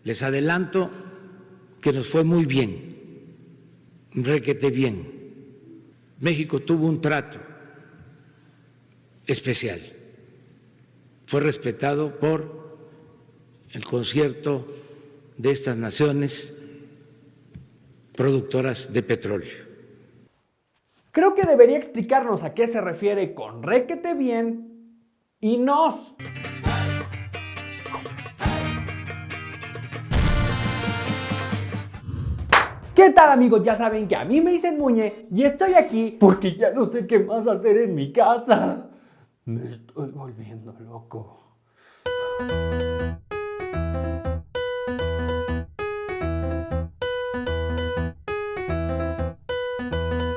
Les adelanto que nos fue muy bien, requete bien. México tuvo un trato especial, fue respetado por el concierto de estas naciones productoras de petróleo. Creo que debería explicarnos a qué se refiere con requete bien y nos. ¿Qué tal, amigos? Ya saben que a mí me dicen Muñe y estoy aquí porque ya no sé qué más hacer en mi casa. Me estoy volviendo loco.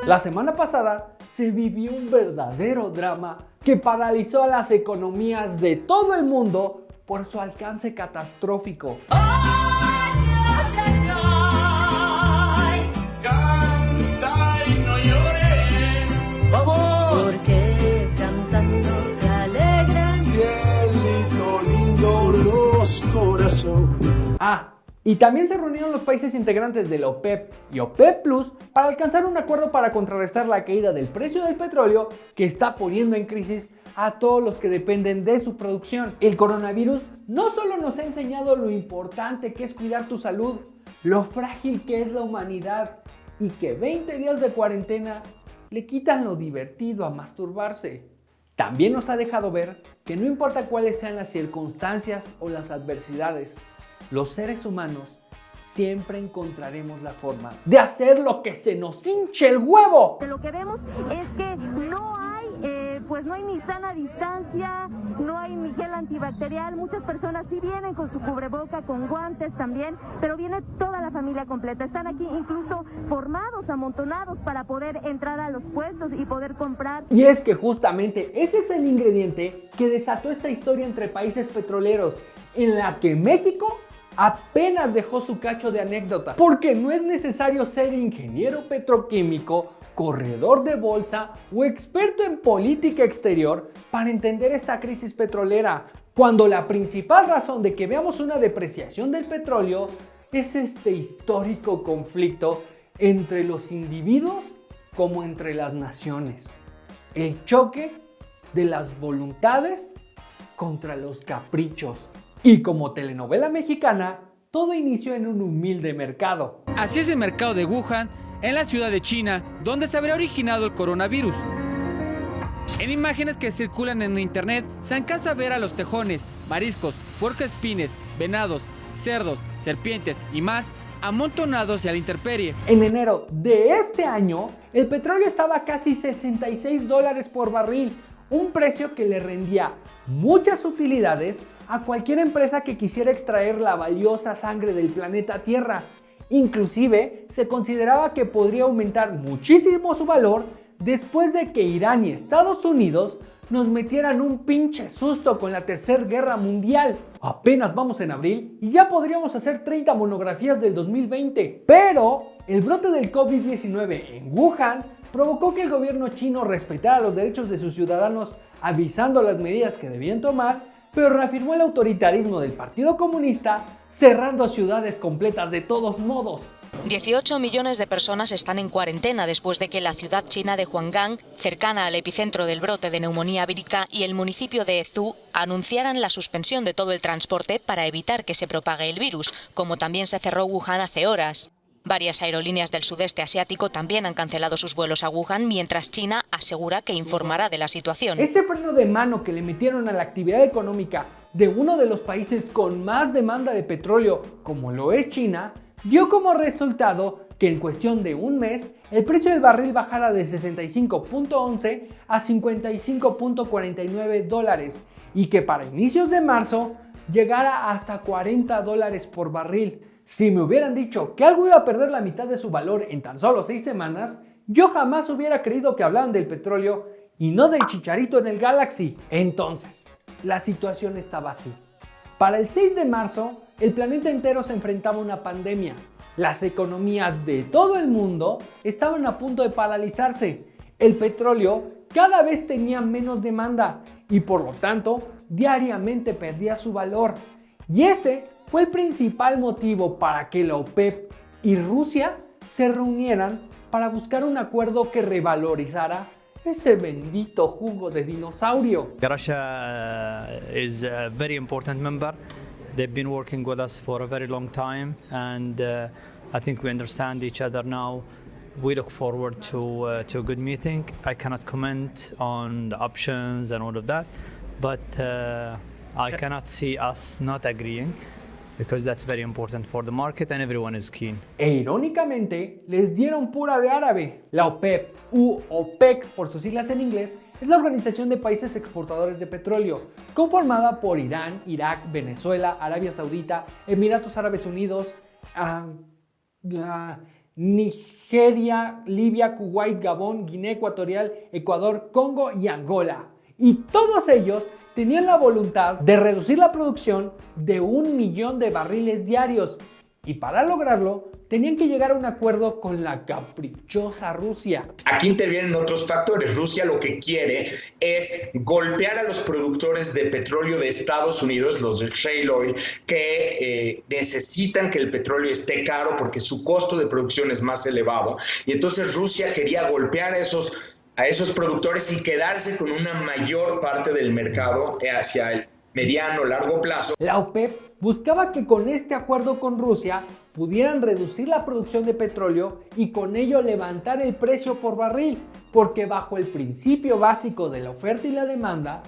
La semana pasada se vivió un verdadero drama que paralizó a las economías de todo el mundo por su alcance catastrófico. Porque cantando se alegran. Cielito lindo los corazones. Y también se reunieron los países integrantes de la OPEP y OPEP Plus para alcanzar un acuerdo para contrarrestar la caída del precio del petróleo que está poniendo en crisis a todos los que dependen de su producción. El coronavirus no solo nos ha enseñado lo importante que es cuidar tu salud, lo frágil que es la humanidad y que 20 días de cuarentena le quitan lo divertido a masturbarse. También nos ha dejado ver que no importa cuáles sean las circunstancias o las adversidades, los seres humanos siempre encontraremos la forma de hacer lo que se nos hinche el huevo. Lo que vemos es que no hay ni sana distancia, no hay ni gel antibacterial. Muchas personas sí vienen con su cubreboca, con guantes también, pero viene toda la familia completa. Están aquí incluso formados, amontonados para poder entrar a los puestos y poder comprar. Y es que justamente ese es el ingrediente que desató esta historia entre países petroleros, en la que México apenas dejó su cacho de anécdota, porque no es necesario ser ingeniero petroquímico, corredor de bolsa o experto en política exterior para entender esta crisis petrolera, cuando la principal razón de que veamos una depreciación del petróleo es este histórico conflicto entre los individuos como entre las naciones, el choque de las voluntades contra los caprichos. Y como telenovela mexicana, todo inició en un humilde mercado. Así es el mercado de Wuhan, en la ciudad de China, donde se habría originado el coronavirus. En imágenes que circulan en internet, se alcanza a ver a los tejones, mariscos, puercoespines, venados, cerdos, serpientes y más amontonados y a la intemperie. En enero de este año, el petróleo estaba a casi $66 por barril, un precio que le rendía muchas utilidades a cualquier empresa que quisiera extraer la valiosa sangre del planeta Tierra. Inclusive, se consideraba que podría aumentar muchísimo su valor después de que Irán y Estados Unidos nos metieran un pinche susto con la Tercera Guerra Mundial. Apenas vamos en abril y ya podríamos hacer 30 monografías del 2020. Pero el brote del COVID-19 en Wuhan provocó que el gobierno chino respetara los derechos de sus ciudadanos, avisando las medidas que debían tomar, pero reafirmó el autoritarismo del Partido Comunista, cerrando ciudades completas de todos modos. 18 millones de personas están en cuarentena después de que la ciudad china de Huanggang, cercana al epicentro del brote de neumonía vírica, y el municipio de Ezhou anunciaran la suspensión de todo el transporte para evitar que se propague el virus, como también se cerró Wuhan hace horas. Varias aerolíneas del sudeste asiático también han cancelado sus vuelos a Wuhan, mientras China asegura que informará de la situación. Ese freno de mano que le metieron a la actividad económica de uno de los países con más demanda de petróleo, como lo es China, dio como resultado que en cuestión de un mes el precio del barril bajara de 65.11 a 55.49 dólares y que para inicios de marzo llegara hasta $40 por barril. Si me hubieran dicho que algo iba a perder la mitad de su valor en tan solo 6 semanas, yo jamás hubiera creído que hablaban del petróleo y no del chicharito en el Galaxy. Entonces, la situación estaba así. Para el 6 de marzo, el planeta entero se enfrentaba a una pandemia. Las economías de todo el mundo estaban a punto de paralizarse. El petróleo cada vez tenía menos demanda y por lo tanto diariamente perdía su valor. Y ese fue el principal motivo para que la OPEP y Rusia se reunieran para buscar un acuerdo que revalorizara ese bendito jugo de dinosaurio. Russia is a very important member. They've been working with us for a very long time, and I think we understand each other now. We look forward to a good meeting. I cannot comment on the options and all of that, but I cannot see us not agreeing, because that's very important for the market and everyone is keen. E irónicamente, les dieron pura de árabe. La OPEP, u OPEC por sus siglas en inglés, es la Organización de Países Exportadores de Petróleo, conformada por Irán, Irak, Venezuela, Arabia Saudita, Emiratos Árabes Unidos, Nigeria, Libia, Kuwait, Gabón, Guinea Ecuatorial, Ecuador, Congo y Angola. Y todos ellos tenían la voluntad de reducir la producción de 1 millón de barriles diarios, y para lograrlo tenían que llegar a un acuerdo con la caprichosa Rusia. Aquí intervienen otros factores. Rusia lo que quiere es golpear a los productores de petróleo de Estados Unidos, los de shale oil, que necesitan que el petróleo esté caro porque su costo de producción es más elevado. Y entonces Rusia quería golpear a esos productores y quedarse con una mayor parte del mercado hacia el mediano, largo plazo. La OPEP buscaba que con este acuerdo con Rusia pudieran reducir la producción de petróleo y con ello levantar el precio por barril, porque bajo el principio básico de la oferta y la demanda,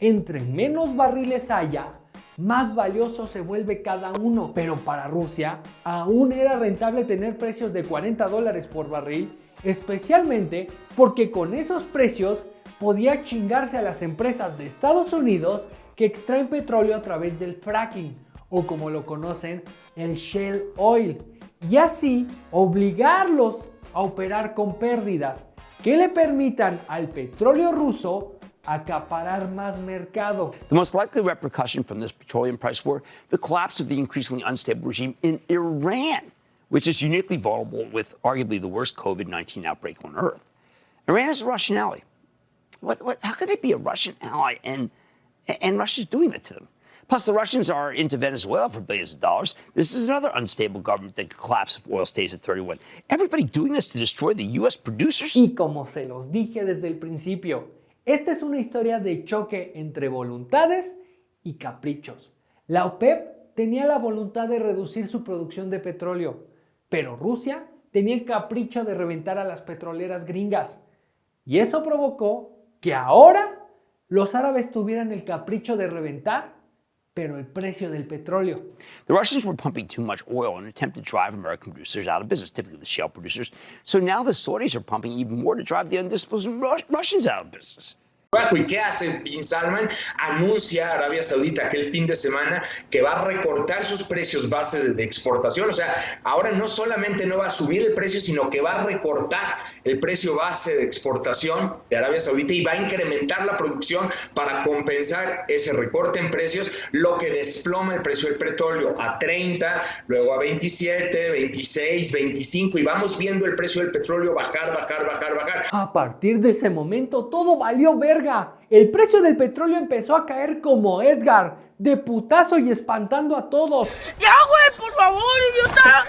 entre menos barriles haya, más valioso se vuelve cada uno. Pero para Rusia aún era rentable tener precios de $40 por barril, especialmente porque con esos precios podía chingarse a las empresas de Estados Unidos que extraen petróleo a través del fracking, o como lo conocen, el shale oil, y así obligarlos a operar con pérdidas que le permitan al petróleo ruso acaparar más mercado. The most likely repercussion from this petroleum price war, the collapse of the increasingly unstable regime in Iran, which is uniquely vulnerable with arguably the worst COVID-19 outbreak on earth. Iran is a Russian ally. How could they be a Russian ally and Russia's doing that to them? Plus, the Russians are into Venezuela for billions of dollars. This is another unstable government that could collapse if oil stays at 31. Everybody doing this to destroy the U.S. producers? Y como se los dije desde el principio, esta es una historia de choque entre voluntades y caprichos. La OPEP tenía la voluntad de reducir su producción de petróleo, pero Rusia tenía el capricho de reventar a las petroleras gringas. Y eso provocó que ahora los árabes tuvieran el capricho de reventar, pero el precio del petróleo. The Russians were pumping too much oil in an attempt to drive American producers out of business, typically the shale producers. So now the Saudis are pumping even more to drive the undisciplined Russians out of business. ¿Y qué hace Bin Salman? Anuncia a Arabia Saudita aquel fin de semana que va a recortar sus precios base de exportación. O sea, ahora no solamente no va a subir el precio, sino que va a recortar el precio base de exportación de Arabia Saudita y va a incrementar la producción para compensar ese recorte en precios, lo que desploma el precio del petróleo a 30, luego a 27, 26, 25 y vamos viendo el precio del petróleo bajar. A partir de ese momento todo valió verga. El precio del petróleo empezó a caer como Edgar, de putazo y espantando a todos. ¡Ya, güey! ¡Por favor, idiota!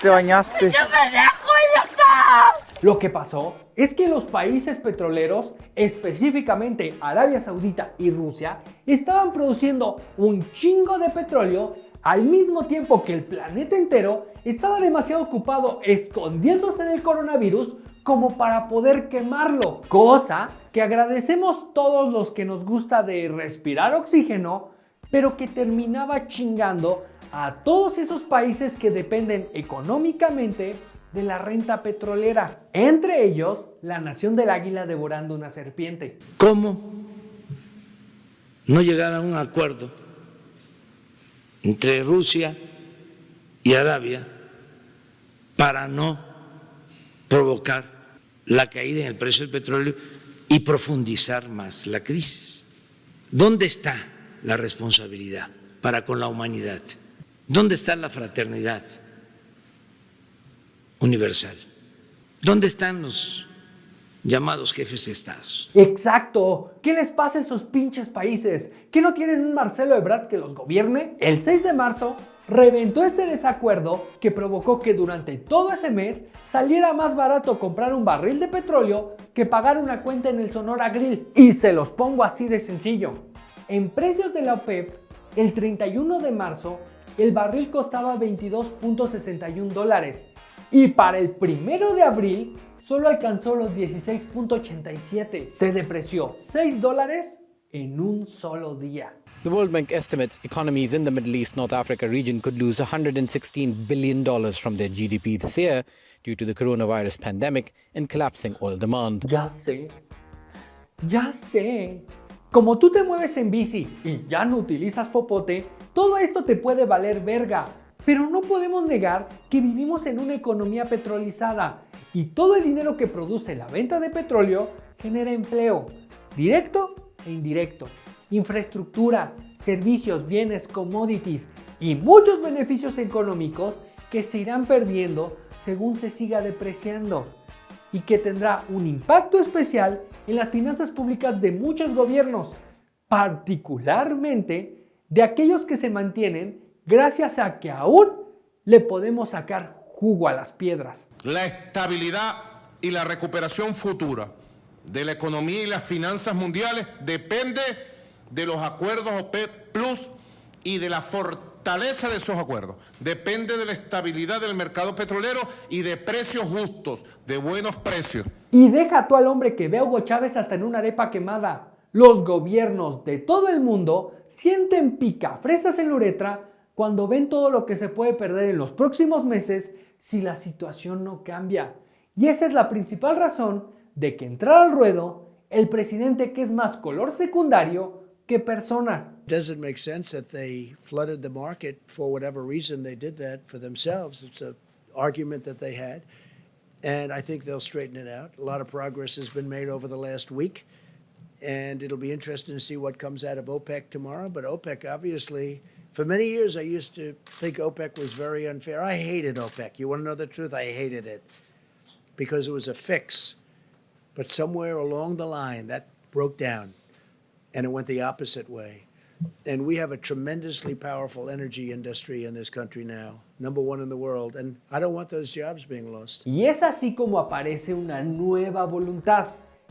Te bañaste. ¡Ya me dejo, idiota! Lo que pasó es que los países petroleros, específicamente Arabia Saudita y Rusia, estaban produciendo un chingo de petróleo al mismo tiempo que el planeta entero estaba demasiado ocupado escondiéndose del coronavirus como para poder quemarlo, cosa que agradecemos todos los que nos gusta de respirar oxígeno, pero que terminaba chingando a todos esos países que dependen económicamente de la renta petrolera, entre ellos la nación del águila devorando una serpiente. ¿Cómo no llegar a un acuerdo entre Rusia y Arabia para no provocar la caída en el precio del petróleo y profundizar más la crisis? ¿Dónde está la responsabilidad para con la humanidad? ¿Dónde está la fraternidad universal? ¿Dónde están los llamados jefes de estados. Exacto. ¿Qué les pasa a esos pinches países? ¿Que no tienen un Marcelo Ebrard que los gobierne? El 6 de marzo reventó este desacuerdo que provocó que durante todo ese mes saliera más barato comprar un barril de petróleo que pagar una cuenta en el Sonora Grill. Y se los pongo así de sencillo. En precios de la OPEP, el 31 de marzo, el barril costaba $22.61 y para el 1 de abril solo alcanzó los 16.87. Se depreció $6 en un solo día. The World Bank estimates economies in the Middle East North Africa region could lose $116 billion from their GDP this year due to the coronavirus pandemic and collapsing oil demand. Ya sé. Como tú te mueves en bici y ya no utilizas popote, todo esto te puede valer verga. Pero no podemos negar que vivimos en una economía petrolizada y todo el dinero que produce la venta de petróleo genera empleo, directo e indirecto, infraestructura, servicios, bienes, commodities y muchos beneficios económicos que se irán perdiendo según se siga depreciando y que tendrá un impacto especial en las finanzas públicas de muchos gobiernos, particularmente de aquellos que se mantienen gracias a que aún le podemos sacar jugo a las piedras. La estabilidad y la recuperación futura de la economía y las finanzas mundiales depende de los acuerdos OPEP Plus y de la fortaleza de esos acuerdos. Depende de la estabilidad del mercado petrolero y de precios justos, de buenos precios. Y deja tú al hombre que ve a Hugo Chávez hasta en una arepa quemada. Los gobiernos de todo el mundo sienten picafresas en la uretra cuando ven todo lo que se puede perder en los próximos meses si la situación no cambia. Y esa es la principal razón de que entrar al ruedo el presidente que es más color secundario que persona. Does it make sense that they flooded the market for whatever reason they did that for themselves? It's an argument that they had, and I think they'll straighten it out. A lot of progress has been made over the last week, and it'll be interesting to see what comes out of OPEC tomorrow. But OPEC, obviously, for many years I used to think OPEC was very unfair. I hated OPEC. You want to know the truth? I hated it because it was a fix. But somewhere along the line, that broke down, and it went the opposite way. And we have a tremendously powerful energy industry in this country now, #1 in the world, and I don't want those jobs being lost. Y es así como aparece una nueva voluntad,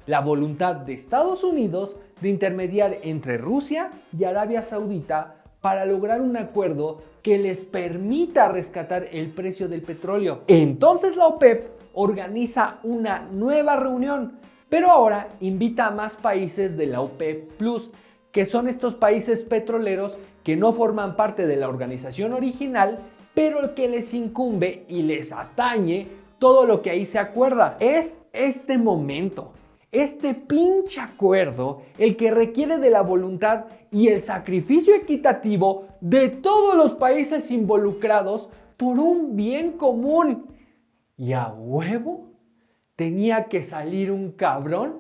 la voluntad de Estados Unidos de intermediar entre Rusia y Arabia Saudita para lograr un acuerdo que les permita rescatar el precio del petróleo. Entonces la OPEP organiza una nueva reunión, pero ahora invita a más países de la OPEP Plus, que son estos países petroleros que no forman parte de la organización original, pero que les incumbe y les atañe todo lo que ahí se acuerda. Es este momento, este pinche acuerdo, el que requiere de la voluntad y el sacrificio equitativo de todos los países involucrados por un bien común. Y a huevo tenía que salir un cabrón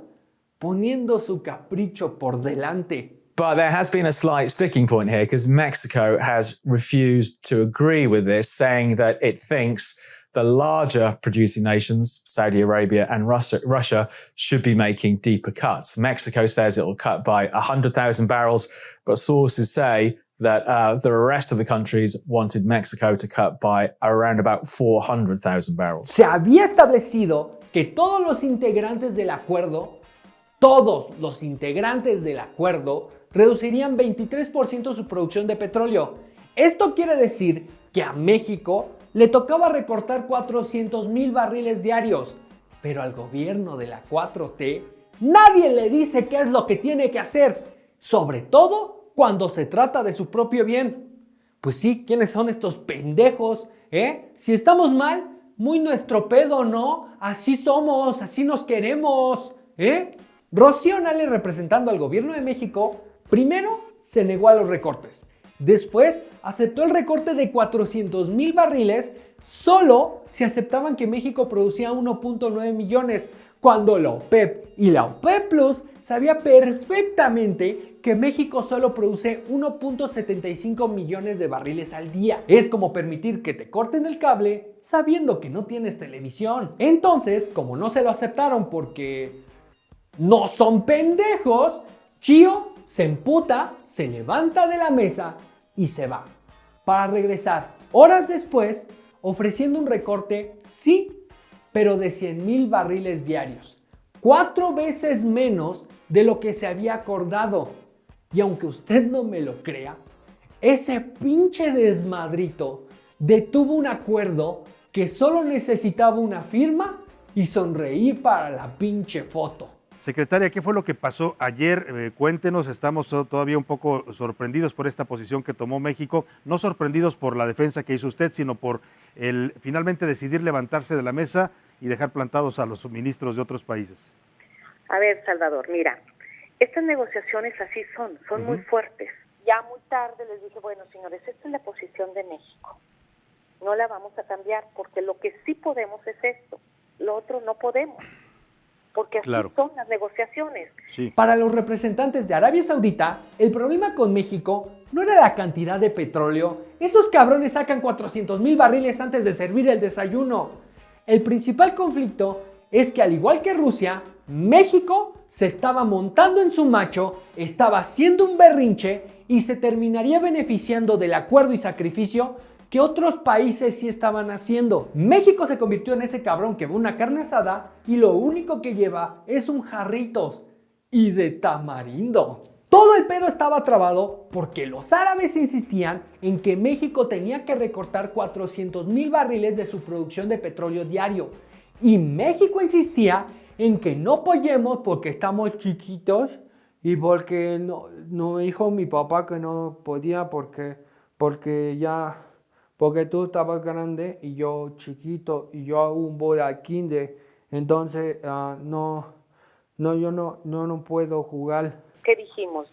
poniendo su capricho por delante. But there has been a slight sticking point here because Mexico has refused to agree with this, saying that it thinks the larger producing nations, Saudi Arabia and Russia, should be making deeper cuts. Mexico says it will cut by 100,000 barrels, but sources say that the rest of the countries wanted Mexico to cut by around about 400,000 barrels. Se había establecido que todos los integrantes del acuerdo, reducirían 23% su producción de petróleo. Esto quiere decir que a México le tocaba recortar 400,000 barriles diarios, pero al gobierno de la 4T nadie le dice qué es lo que tiene que hacer, sobre todo cuando se trata de su propio bien. Pues sí, ¿quiénes son estos pendejos? Si estamos mal, muy nuestro pedo, ¿no? Así somos, así nos queremos, Rocío Nale, representando al gobierno de México, primero se negó a los recortes. Después aceptó el recorte de 400,000 barriles solo si aceptaban que México producía 1.9 millones, cuando la OPEP y la OPEP Plus sabía perfectamente que México solo produce 1.75 millones de barriles al día. Es como permitir que te corten el cable sabiendo que no tienes televisión. Entonces, como no se lo aceptaron porque no son pendejos, Chío se emputa, se levanta de la mesa y se va, para regresar horas después ofreciendo un recorte, sí, pero de 100,000 barriles diarios, 4 veces menos de lo que se había acordado. Y aunque usted no me lo crea, ese pinche desmadrito detuvo un acuerdo que solo necesitaba una firma y sonreír para la pinche foto. Secretaria, ¿qué fue lo que pasó ayer? Cuéntenos, estamos todavía un poco sorprendidos por esta posición que tomó México, no sorprendidos por la defensa que hizo usted, sino por el finalmente decidir levantarse de la mesa y dejar plantados a los ministros de otros países. A ver, Salvador, mira, estas negociaciones así son muy fuertes. Ya muy tarde les dije, bueno, señores, esta es la posición de México. No la vamos a cambiar porque lo que sí podemos es esto, lo otro no podemos. Porque así son las negociaciones. Sí. Para los representantes de Arabia Saudita, el problema con México no era la cantidad de petróleo. Esos cabrones sacan 400,000 barriles antes de servir el desayuno. El principal conflicto es que, al igual que Rusia, México se estaba montando en su macho, estaba haciendo un berrinche y se terminaría beneficiando del acuerdo y sacrificio que otros países sí estaban haciendo. México se convirtió en ese cabrón que ve una carne asada y lo único que lleva es un jarritos y de tamarindo. Todo el pedo estaba trabado porque los árabes insistían en que México tenía que recortar 400,000 barriles de su producción de petróleo diario. Y México insistía en que no apoyemos porque estamos chiquitos y porque no dijo mi papá que no podía porque tú estabas grande y yo chiquito y yo un boy al kinder, entonces yo no puedo jugar. ¿Qué dijimos?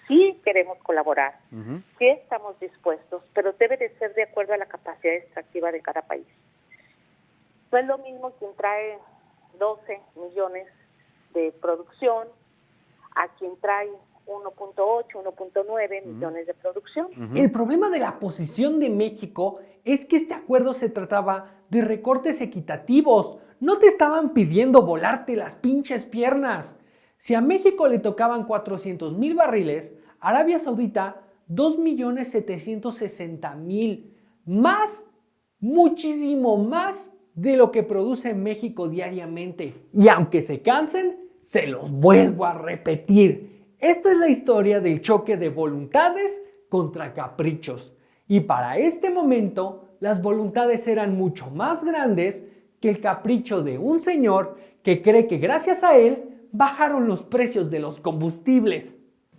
Sí queremos colaborar, sí estamos dispuestos, pero debe de ser de acuerdo a la capacidad extractiva de cada país. No es lo mismo quien trae 12 millones de producción a quien trae 1.8, 1.9 millones de producción. El problema de la posición de México es que este acuerdo se trataba de recortes equitativos. No te estaban pidiendo volarte las pinches piernas. Si a México le tocaban 400,000 barriles, a Arabia Saudita 2,760,000. Más, muchísimo más de lo que produce México diariamente. Y aunque se cansen, se los vuelvo a repetir. Esta es la historia del choque de voluntades contra caprichos. Y para este momento, las voluntades eran mucho más grandes que el capricho de un señor que cree que gracias a él bajaron los precios de los combustibles.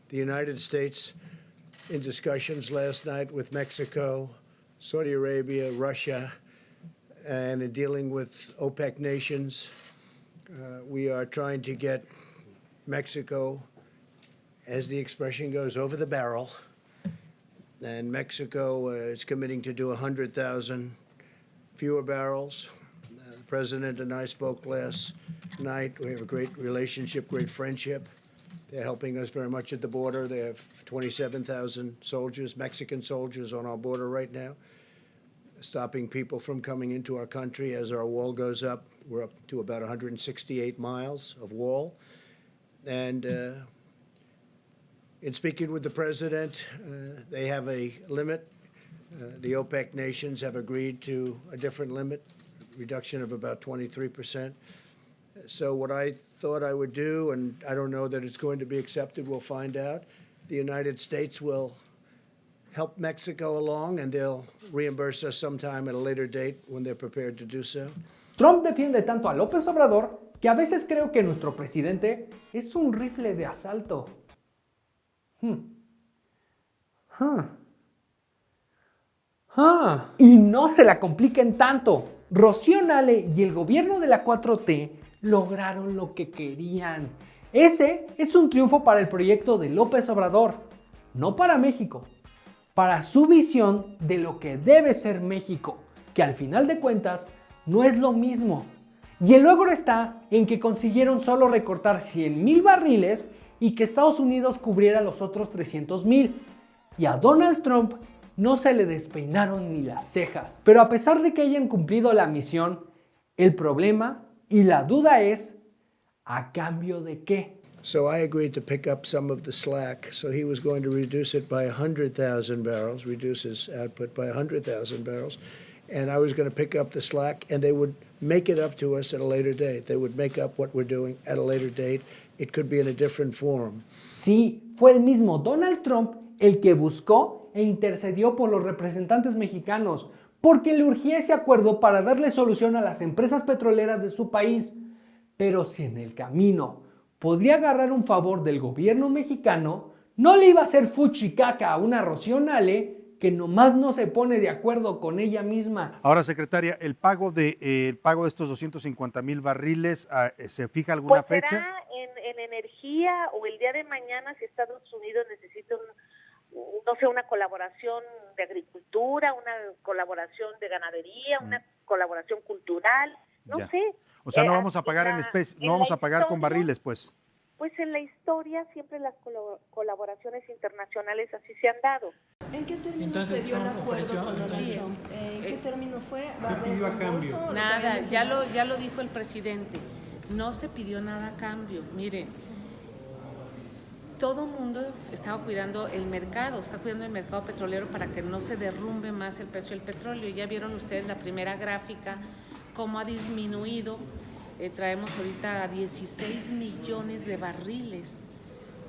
The United States, in discussions last night with Mexico, Saudi Arabia, Russia, and in dealing with OPEC nations, we are trying to get Mexico, as the expression goes, over the barrel. And Mexico is committing to do 100,000 fewer barrels. The President and I spoke last night. We have a great relationship, great friendship. They're helping us very much at the border. They have 27,000 soldiers, Mexican soldiers, on our border right now, stopping people from coming into our country as our wall goes up. We're up to about 168 miles of wall. And in speaking with the president, they have a limit. The OPEC nations have agreed to a different limit, reduction of about 23%. So what I thought I would do, and I don't know that it's going to be accepted, we'll find out. The United States will help Mexico along and they'll reimburse us sometime at a later date when they're prepared to do so. Trump defiende tanto a López Obrador que a veces creo que nuestro presidente es un rifle de asalto. Y no se la compliquen tanto. Rocío Nale y el gobierno de la 4T lograron lo que querían. Ese es un triunfo para el proyecto de López Obrador, no para México, para su visión de lo que debe ser México, que al final de cuentas no es lo mismo. Y el logro está en que consiguieron solo recortar 100,000 barriles y que Estados Unidos cubriera los otros 300,000. Y a Donald Trump no se le despeinaron ni las cejas. Pero a pesar de que hayan cumplido la misión, el problema y la duda es, ¿a cambio de qué? So I agreed to pick up some of the slack. So he was going to reduce it by 100,000 barrels, reduce his output by 100,000 barrels. And I was going to pick up the slack, and they would make it up to us at a later date. They would make up what we're doing at a later date. It could be in a different form. Sí, fue el mismo Donald Trump el que buscó e intercedió por los representantes mexicanos, porque le urgía ese acuerdo para darle solución a las empresas petroleras de su país. Pero si en el camino podría agarrar un favor del gobierno mexicano, no le iba a hacer fuchicaca a una Rocío Nale que nomás no se pone de acuerdo con ella misma. Ahora, secretaria, el pago de estos 250,000 barriles, ¿se fija alguna fecha? Será en energía, o el día de mañana si Estados Unidos necesita una colaboración de agricultura, una colaboración de ganadería, una colaboración cultural, no sé. O sea, no vamos a pagar en especie, no vamos a pagar con barriles, pues. Pues en la historia siempre las colaboraciones internacionales así se han dado. ¿En qué términos se dio el acuerdo con Donald Trump? ¿En qué términos fue? ¿Qué pidió a cambio? Nada, ya lo dijo el presidente. No se pidió nada a cambio. Miren, todo el mundo estaba cuidando el mercado, está cuidando el mercado petrolero para que no se derrumbe más el precio del petróleo. Ya vieron ustedes la primera gráfica, cómo ha disminuido. Traemos ahorita a 16 millones de barriles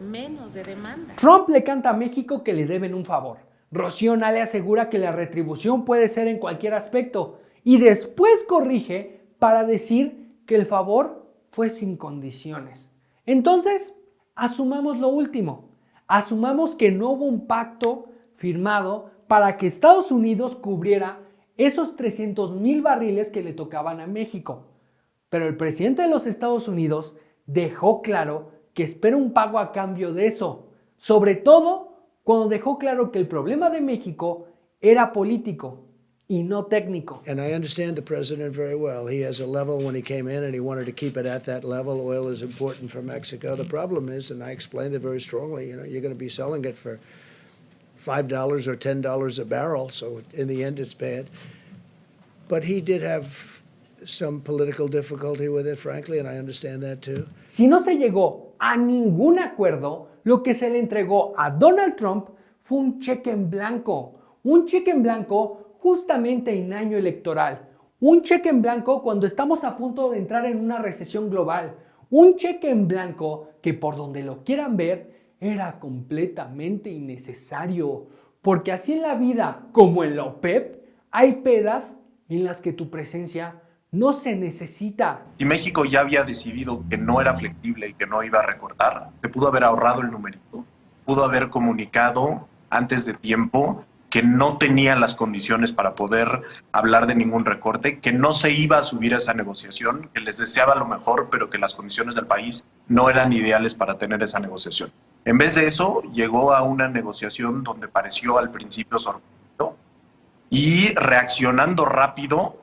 menos de demanda. Trump le canta a México que le deben un favor. Rocío Nale asegura que la retribución puede ser en cualquier aspecto y después corrige para decir que el favor fue sin condiciones. Entonces, asumamos lo último. Asumamos que no hubo un pacto firmado para que Estados Unidos cubriera esos 300,000 barriles que le tocaban a México. Pero el presidente de los Estados Unidos dejó claro que espera un pago a cambio de eso, sobre todo cuando dejó claro que el problema de México era político y no técnico. And I understand the president very well. He has a level when he came in and he wanted to keep it at that level. Oil is important for Mexico. The problem is, and I explained it very strongly, you're going to be selling it for $5 or $10 a barrel, so in the end it's bad. But he did have some political difficulty with it, frankly, and I understand that too. Si no se llegó a ningún acuerdo, lo que se le entregó a Donald Trump fue un cheque en blanco. Un cheque en blanco justamente en año electoral. Un cheque en blanco cuando estamos a punto de entrar en una recesión global. Un cheque en blanco que por donde lo quieran ver era completamente innecesario. Porque así en la vida como en la OPEP hay pedas en las que tu presencia no se necesita. Si México ya había decidido que no era flexible y que no iba a recortar, se pudo haber ahorrado el numerito, pudo haber comunicado antes de tiempo que no tenía las condiciones para poder hablar de ningún recorte, que no se iba a subir a esa negociación, que les deseaba lo mejor, pero que las condiciones del país no eran ideales para tener esa negociación. En vez de eso, llegó a una negociación donde pareció al principio sorprendido y reaccionando rápido,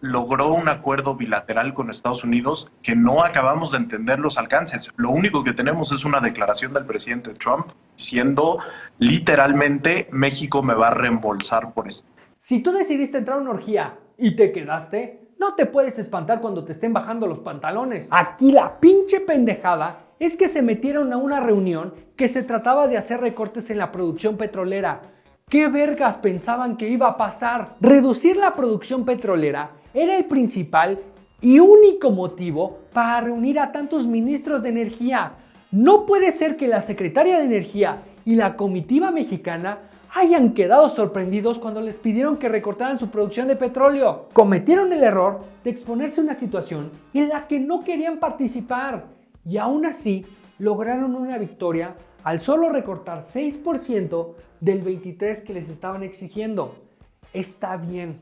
logró un acuerdo bilateral con Estados Unidos que no acabamos de entender los alcances. Lo único que tenemos es una declaración del presidente Trump diciendo literalmente México me va a reembolsar por esto. Si tú decidiste entrar a una orgía y te quedaste, no te puedes espantar cuando te estén bajando los pantalones. Aquí la pinche pendejada es que se metieron a una reunión que se trataba de hacer recortes en la producción petrolera. ¿Qué vergas pensaban que iba a pasar? Reducir la producción petrolera era el principal y único motivo para reunir a tantos ministros de energía. No puede ser que la secretaria de Energía y la comitiva mexicana hayan quedado sorprendidos cuando les pidieron que recortaran su producción de petróleo. Cometieron el error de exponerse a una situación en la que no querían participar y aún así lograron una victoria al solo recortar 6% del 23% que les estaban exigiendo. Está bien,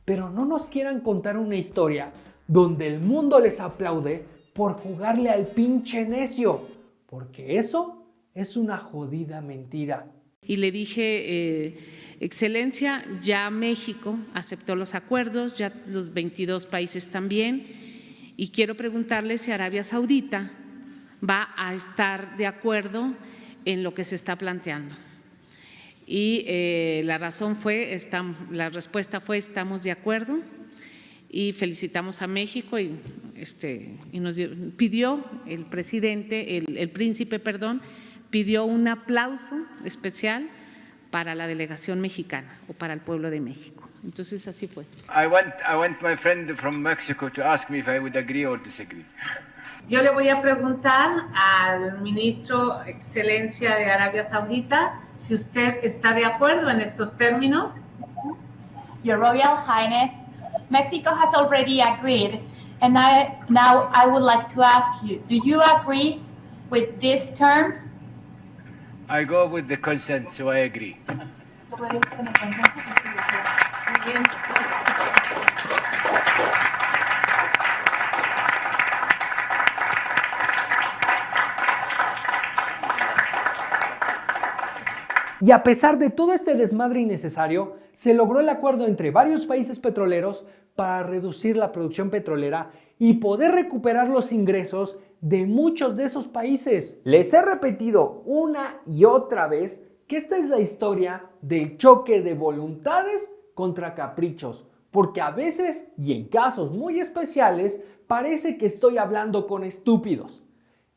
pero no nos quieran contar una historia donde el mundo les aplaude por jugarle al pinche necio, porque eso es una jodida mentira. Y le dije, Excelencia, ya México aceptó los acuerdos, ya los 22 países también, y quiero preguntarle si Arabia Saudita va a estar de acuerdo en lo que se está planteando. Y la respuesta fue estamos de acuerdo y felicitamos a México y nos pidió el presidente, el príncipe, pidió un aplauso especial para la delegación mexicana o para el pueblo de México. Entonces así fue. I want my friend from Mexico to ask me if I would agree or disagree. Yo le voy a preguntar al ministro Excelencia de Arabia Saudita si usted está de acuerdo en estos términos. Your Royal Highness, Mexico has already agreed, and now I would like to ask you, do you agree with these terms? I go with the consent, so I agree. Y a pesar de todo este desmadre innecesario, se logró el acuerdo entre varios países petroleros para reducir la producción petrolera y poder recuperar los ingresos de muchos de esos países. Les he repetido una y otra vez que esta es la historia del choque de voluntades contra caprichos, porque a veces y en casos muy especiales parece que estoy hablando con estúpidos.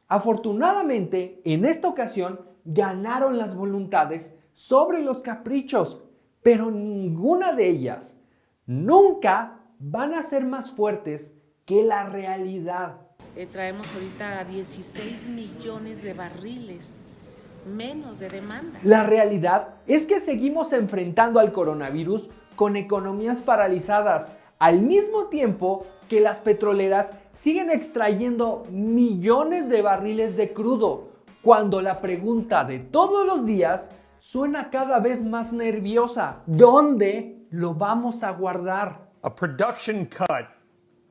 Afortunadamente, en esta ocasión ganaron las voluntades sobre los caprichos, pero ninguna de ellas nunca van a ser más fuertes que la realidad. Traemos ahorita 16 millones de barriles menos de demanda. La realidad es que seguimos enfrentando al coronavirus con economías paralizadas, al mismo tiempo que las petroleras siguen extrayendo millones de barriles de crudo, cuando la pregunta de todos los días suena cada vez más nerviosa. ¿Dónde lo vamos a guardar? A production cut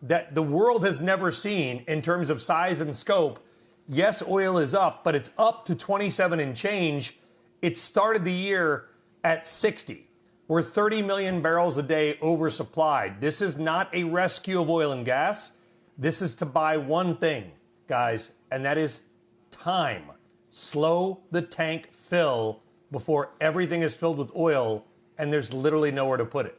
that the world has never seen in terms of size and scope. Yes, oil is up, but it's up to 27 and change. It started the year at 60. We're 30 million barrels a day oversupplied. This is not a rescue of oil and gas. This is to buy one thing, guys, and that is time. Slow the tank fill before everything is filled with oil and there's literally nowhere to put it.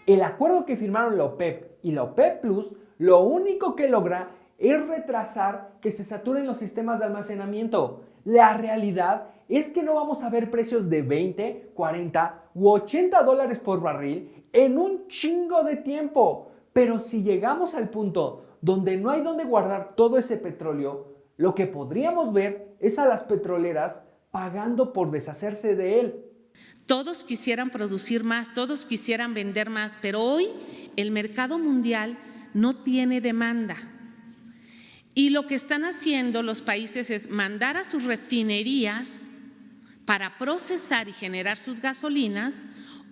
El acuerdo que firmaron la OPEP y la OPEP Plus lo único que logra es retrasar que se saturen los sistemas de almacenamiento. La realidad es que no vamos a ver precios de 20, 40 u 80 dólares por barril en un chingo de tiempo. Pero si llegamos al punto donde no hay donde guardar todo ese petróleo, lo que podríamos ver es a las petroleras pagando por deshacerse de él. Todos quisieran producir más, todos quisieran vender más, pero hoy el mercado mundial no tiene demanda. Y lo que están haciendo los países es mandar a sus refinerías para procesar y generar sus gasolinas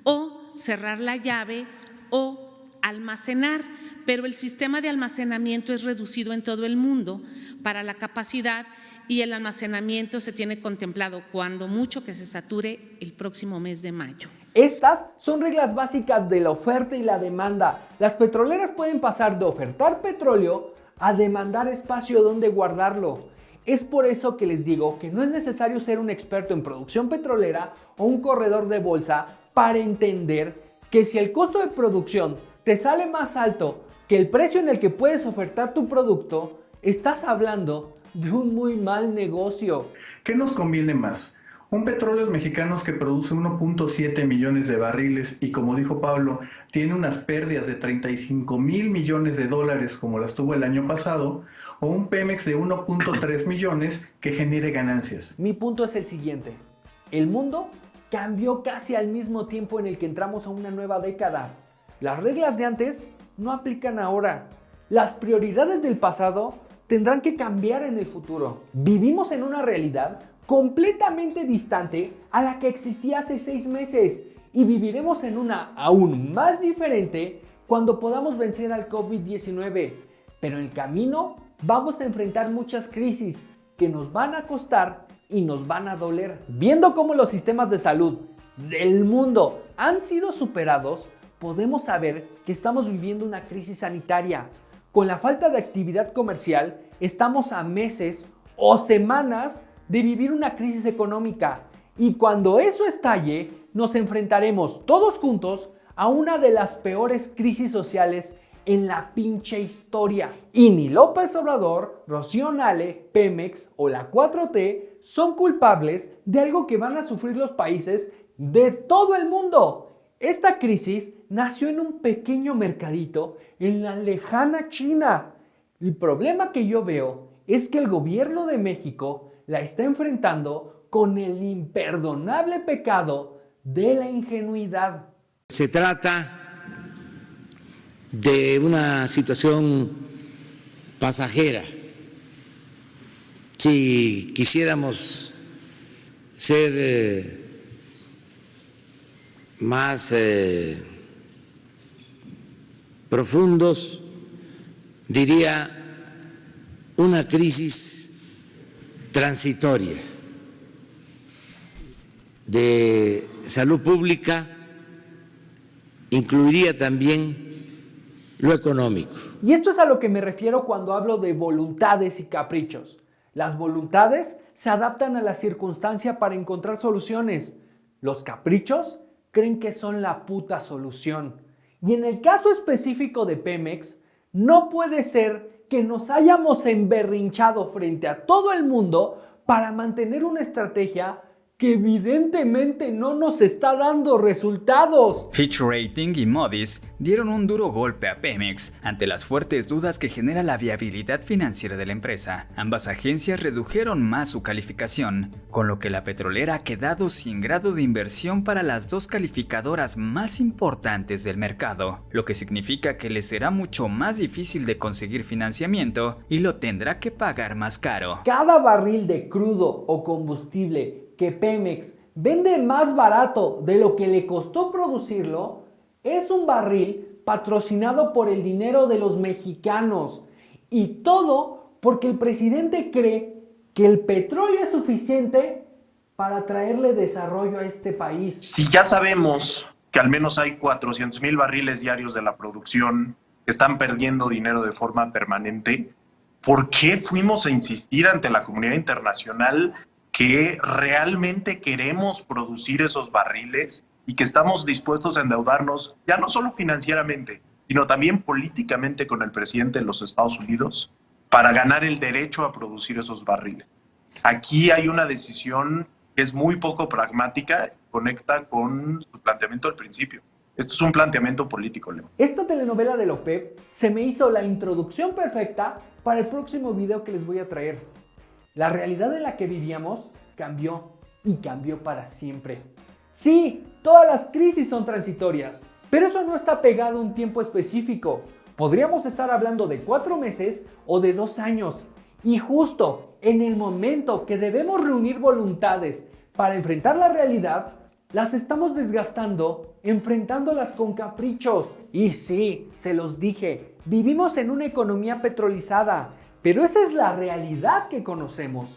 o cerrar la llave o almacenar, pero el sistema de almacenamiento es reducido en todo el mundo para la capacidad y el almacenamiento se tiene contemplado cuando mucho que se sature el próximo mes de mayo. Estas son reglas básicas de la oferta y la demanda. Las petroleras pueden pasar de ofertar petróleo a demandar espacio donde guardarlo. Es por eso que les digo que no es necesario ser un experto en producción petrolera o un corredor de bolsa para entender que si el costo de producción te sale más alto que el precio en el que puedes ofertar tu producto, estás hablando de un muy mal negocio. ¿Qué nos conviene más? Un Petróleos Mexicanos que produce 1.7 millones de barriles y, como dijo Pablo, tiene unas pérdidas de 35 mil millones de dólares como las tuvo el año pasado, o un Pemex de 1.3 millones que genere ganancias. Mi punto es el siguiente. El mundo cambió casi al mismo tiempo en el que entramos a una nueva década. Las reglas de antes no aplican ahora. Las prioridades del pasado tendrán que cambiar en el futuro. Vivimos en una realidad completamente distante a la que existía hace 6 meses y viviremos en una aún más diferente cuando podamos vencer al COVID-19. Pero en el camino vamos a enfrentar muchas crisis que nos van a costar y nos van a doler. Viendo cómo los sistemas de salud del mundo han sido superados, podemos saber que estamos viviendo una crisis sanitaria. Con la falta de actividad comercial, estamos a meses o semanas de vivir una crisis económica. Y cuando eso estalle, nos enfrentaremos todos juntos a una de las peores crisis sociales en la pinche historia. Y ni López Obrador, Rocío Nale, Pemex o la 4T son culpables de algo que van a sufrir los países de todo el mundo. Esta crisis nació en un pequeño mercadito en la lejana China. El problema que yo veo es que el gobierno de México la está enfrentando con el imperdonable pecado de la ingenuidad. Se trata de una situación pasajera. Si quisiéramos ser más profundos, diría una crisis transitoria de salud pública, incluiría también lo económico. Y esto es a lo que me refiero cuando hablo de voluntades y caprichos. Las voluntades se adaptan a la circunstancia para encontrar soluciones. Los caprichos creen que son la puta solución. Y en el caso específico de Pemex, no puede ser que nos hayamos emberrinchado frente a todo el mundo para mantener una estrategia que evidentemente no nos está dando resultados. Fitch Rating y Moody's dieron un duro golpe a Pemex ante las fuertes dudas que genera la viabilidad financiera de la empresa. Ambas agencias redujeron más su calificación, con lo que la petrolera ha quedado sin grado de inversión para las dos calificadoras más importantes del mercado, lo que significa que le será mucho más difícil de conseguir financiamiento y lo tendrá que pagar más caro. Cada barril de crudo o combustible que Pemex vende más barato de lo que le costó producirlo es un barril patrocinado por el dinero de los mexicanos. Y todo porque el presidente cree que el petróleo es suficiente para traerle desarrollo a este país. Si ya sabemos que al menos hay 400,000 barriles diarios de la producción que están perdiendo dinero de forma permanente, ¿por qué fuimos a insistir ante la comunidad internacional que realmente queremos producir esos barriles y que estamos dispuestos a endeudarnos ya no solo financieramente, sino también políticamente con el presidente de los Estados Unidos para ganar el derecho a producir esos barriles? Aquí hay una decisión que es muy poco pragmática y conecta con su planteamiento al principio. Esto es un planteamiento político, Leo. Esta telenovela de la OPEP se me hizo la introducción perfecta para el próximo video que les voy a traer. La realidad en la que vivíamos cambió y cambió para siempre. Sí, todas las crisis son transitorias, pero eso no está pegado a un tiempo específico. Podríamos estar hablando de 4 meses o de 2 años. Y justo en el momento que debemos reunir voluntades para enfrentar la realidad, las estamos desgastando enfrentándolas con caprichos. Y sí, se los dije, vivimos en una economía petrolizada. Pero esa es la realidad que conocemos.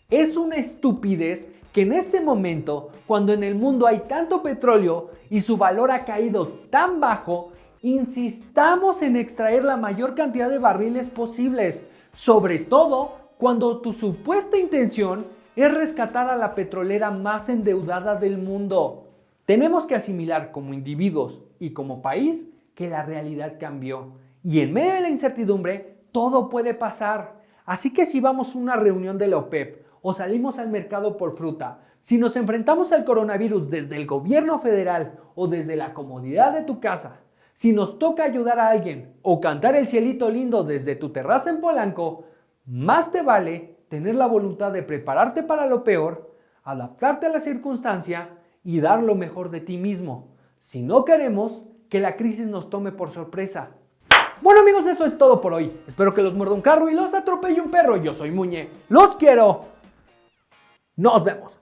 Es una estupidez que en este momento, cuando en el mundo hay tanto petróleo y su valor ha caído tan bajo, insistamos en extraer la mayor cantidad de barriles posibles, sobre todo cuando tu supuesta intención es rescatar a la petrolera más endeudada del mundo. Tenemos que asimilar como individuos y como país que la realidad cambió. Y en medio de la incertidumbre, todo puede pasar. Así que si vamos a una reunión de la OPEP o salimos al mercado por fruta, si nos enfrentamos al coronavirus desde el gobierno federal o desde la comodidad de tu casa, si nos toca ayudar a alguien o cantar el cielito lindo desde tu terraza en Polanco, más te vale tener la voluntad de prepararte para lo peor, adaptarte a la circunstancia y dar lo mejor de ti mismo. Si no queremos que la crisis nos tome por sorpresa. Bueno amigos, eso es todo por hoy. Espero que los muerda un carro y los atropelle un perro. Yo soy Muñe. Los quiero. Nos vemos.